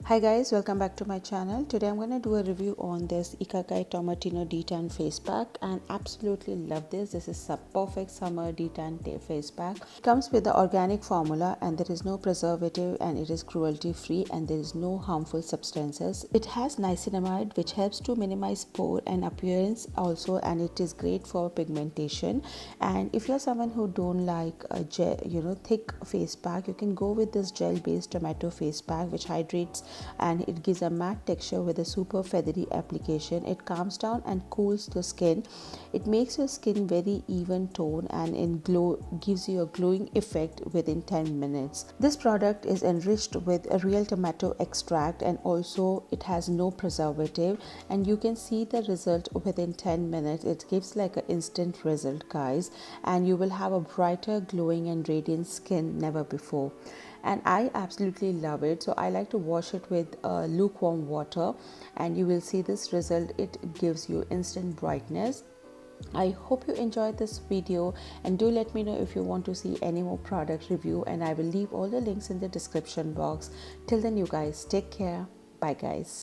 Hi guys, welcome back to my channel. Today I'm going to do a review on this Ikkai Tomatina D10 face pack and absolutely love this. This is a perfect summer D10 face pack. It comes with the organic formula and there is no preservative and it is cruelty free and there is no harmful substances. It has niacinamide which helps to minimize pore and appearance also, and it is great for pigmentation. And if you're someone who don't like a gel, thick face pack, you can go with this gel based tomato face pack which hydrates and it gives a matte texture with a super feathery application. It calms down and cools the skin. It makes your skin very even tone and gives you a glowing effect within 10 minutes. This product is enriched with a real tomato extract and also it has no preservative, and you can see the result within 10 minutes. It gives like an instant result guys, and you will have a brighter, glowing and radiant skin never before. And I absolutely love it, so I like to wash it with lukewarm water and you will see this result. It gives you instant brightness. I hope you enjoyed this video and do let me know if you want to see any more product review, and I will leave all the links in the description box. Till then you guys take care. Bye guys.